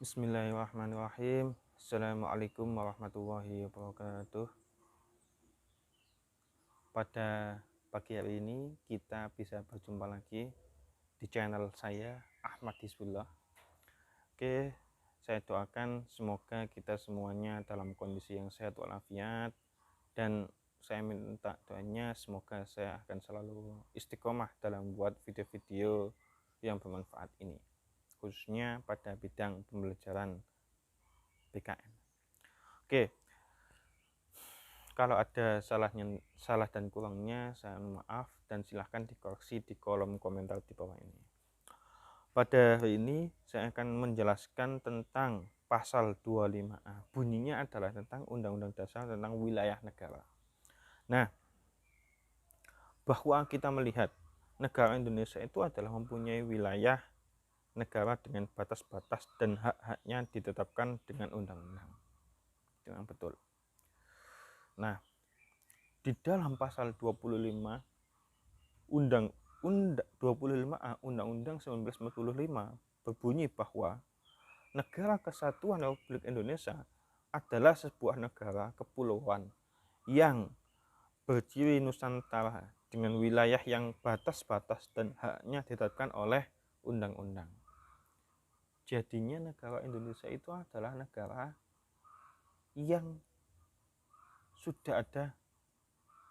Bismillahirrahmanirrahim. Assalamualaikum warahmatullahi wabarakatuh. Pada pagi hari ini kita bisa berjumpa lagi di channel saya Ahmad Hizbullah. Oke, saya doakan semoga kita semuanya dalam kondisi yang sehat walafiat, dan saya minta doanya semoga saya akan selalu istiqomah dalam buat video-video yang bermanfaat ini, khususnya pada bidang pembelajaran PKN. Oke, kalau ada salah dan kurangnya saya mohon maaf, dan silahkan dikoreksi di kolom komentar di bawah ini. Pada hari ini saya akan menjelaskan tentang pasal 25A. Bunyinya adalah tentang Undang-Undang Dasar tentang wilayah negara. Nah, bahwa kita melihat negara Indonesia itu adalah mempunyai wilayah negara dengan batas-batas dan hak-haknya ditetapkan dengan undang-undang. Dengan betul. Nah, di dalam pasal 25 25A Undang-Undang 1945 berbunyi bahwa Negara Kesatuan Republik Indonesia adalah sebuah negara kepulauan yang berciri Nusantara dengan wilayah yang batas-batas dan haknya ditetapkan oleh undang-undang. Jadinya negara Indonesia itu adalah negara yang sudah ada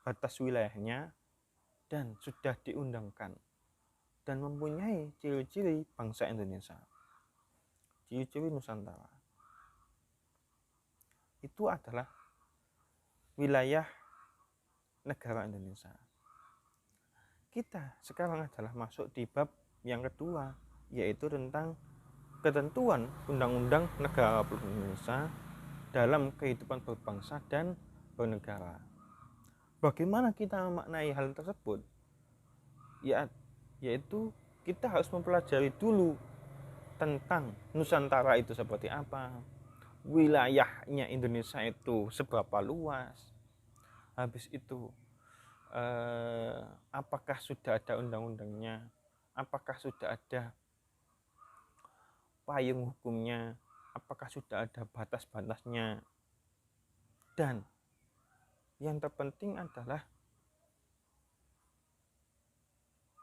batas wilayahnya dan sudah diundangkan dan mempunyai ciri-ciri bangsa Indonesia, ciri-ciri Nusantara. Itu adalah wilayah negara Indonesia. Kita sekarang adalah masuk di bab yang kedua, yaitu tentang ketentuan Undang-Undang Negara Republik Indonesia dalam kehidupan berbangsa dan bernegara. Bagaimana kita memaknai hal tersebut? Yaitu kita harus mempelajari dulu tentang Nusantara itu seperti apa, wilayahnya Indonesia itu seberapa luas, habis itu apakah sudah ada undang-undangnya, apakah sudah ada payung hukumnya, apakah sudah ada batas-batasnya, dan yang terpenting adalah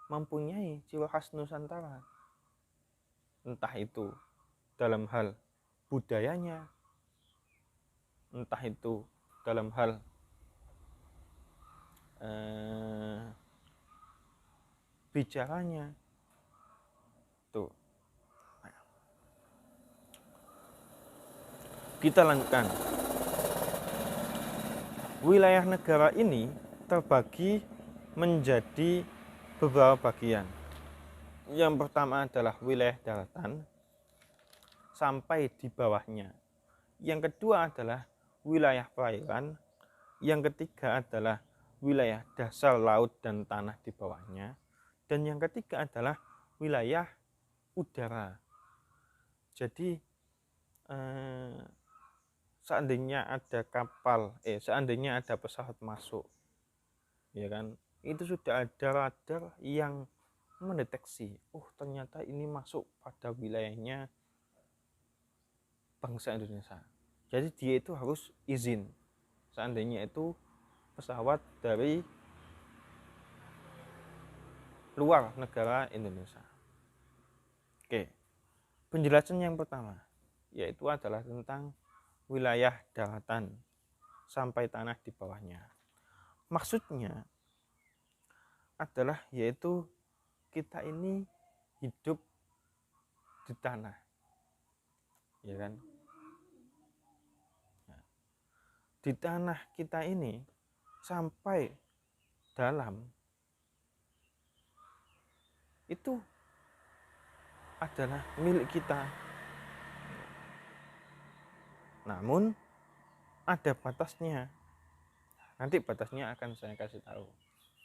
mempunyai ciri khas Nusantara, entah itu dalam hal budayanya, entah itu dalam hal bicaranya. Tuh, kita lanjutkan. Wilayah negara ini terbagi menjadi beberapa bagian. Yang pertama adalah wilayah daratan sampai di bawahnya. Yang kedua adalah wilayah perairan. Yang ketiga adalah wilayah dasar laut dan tanah di bawahnya. Dan yang ketiga adalah wilayah udara. Jadi seandainya ada seandainya ada pesawat masuk, ya kan, itu sudah ada radar yang mendeteksi, ternyata ini masuk pada wilayahnya bangsa Indonesia. Jadi dia itu harus izin seandainya itu pesawat dari luar negara Indonesia. Oke, penjelasan yang pertama yaitu adalah tentang wilayah daratan sampai tanah di bawahnya. Maksudnya adalah yaitu kita ini hidup di tanah, ya kan? Di tanah kita ini sampai dalam itu adalah milik kita. Namun ada batasnya. Nanti batasnya akan saya kasih tahu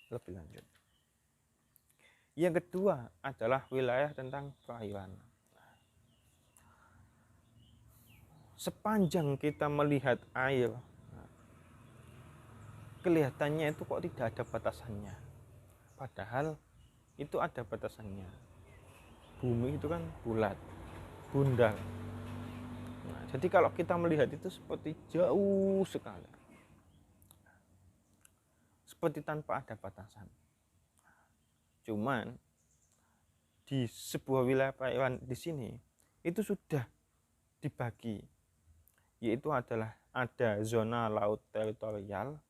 lebih lanjut. Yang kedua adalah wilayah tentang perairan. Sepanjang kita melihat air, kelihatannya itu kok tidak ada batasannya. Padahal itu ada batasannya. Bumi itu kan bulat, bundar. Nah, jadi kalau kita melihat itu seperti jauh sekali, seperti tanpa ada batasan. Cuman di sebuah wilayah perairan di sini itu sudah dibagi, yaitu adalah ada zona laut teritorial,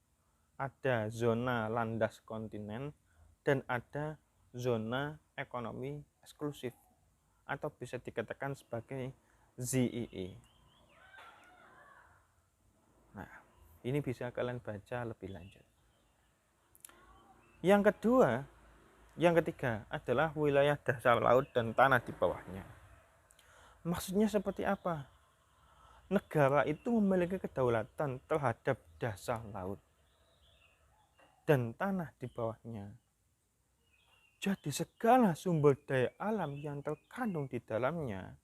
ada zona landas kontinen, dan ada zona ekonomi eksklusif atau bisa dikatakan sebagai ZEE. Nah, ini bisa kalian baca lebih lanjut. Yang ketiga adalah wilayah dasar laut dan tanah di bawahnya. Maksudnya seperti apa? Negara itu memiliki kedaulatan terhadap dasar laut dan tanah di bawahnya. Jadi segala sumber daya alam yang terkandung di dalamnya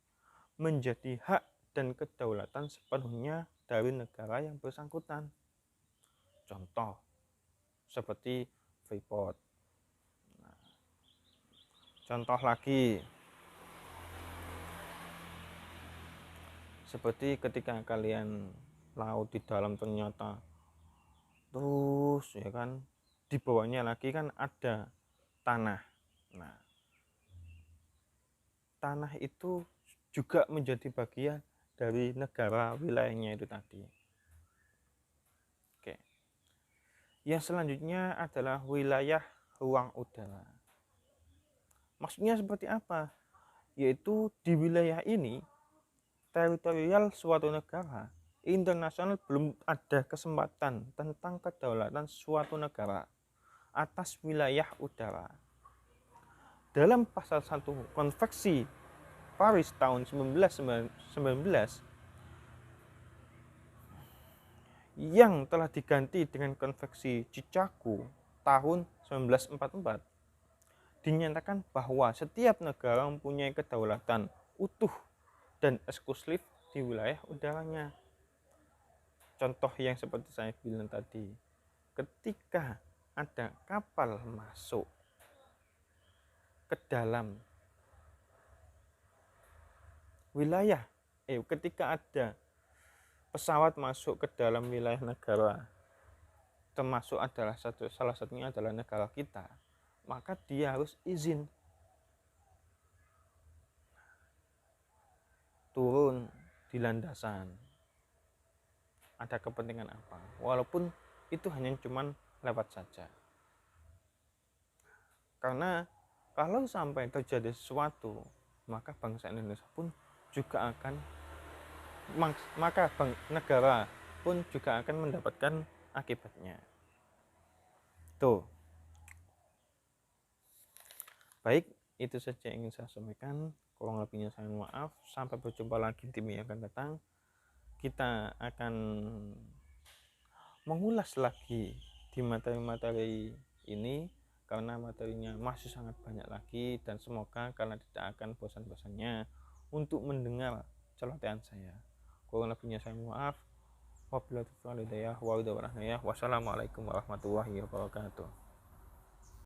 menjadi hak dan kedaulatan sepenuhnya dari negara yang bersangkutan. Contoh seperti Freeport. Nah, contoh lagi seperti ketika kalian laut di dalam ternyata terus ya kan, di bawahnya lagi kan ada tanah. Nah, tanah itu juga menjadi bagian dari negara wilayahnya itu tadi. Oke. Yang selanjutnya adalah wilayah ruang udara. Maksudnya seperti apa? Yaitu di wilayah ini teritorial suatu negara internasional belum ada kesempatan tentang kedaulatan suatu negara atas wilayah udara. Dalam pasal 1 Konvensi Paris tahun 1919 yang telah diganti dengan Konvensi Chicago tahun 1944, dinyatakan bahwa setiap negara mempunyai kedaulatan utuh dan eksklusif di wilayah udaranya. Contoh yang seperti saya bilang tadi, ketika ada kapal masuk ke dalam wilayah, ketika ada pesawat masuk ke dalam wilayah negara, termasuk adalah salah satunya adalah negara kita, maka dia harus izin turun di landasan. Ada kepentingan apa? Walaupun itu hanya cuman lewat saja. Karena kalau sampai terjadi sesuatu, maka bangsa Indonesia pun juga akan negara pun juga akan mendapatkan akibatnya. Tuh. Baik, itu saja yang ingin saya sampaikan. Kurang lebihnya saya mohon maaf. Sampai berjumpa lagi di minggu yang akan datang. Kita akan mengulas lagi di materi-materi ini karena materinya masih sangat banyak lagi, dan semoga kalian tidak akan bosan-bosannya untuk mendengar celotehan saya. Kurang lebihnya saya mohon maaf. Wassalamualaikum warahmatullahi wabarakatuh.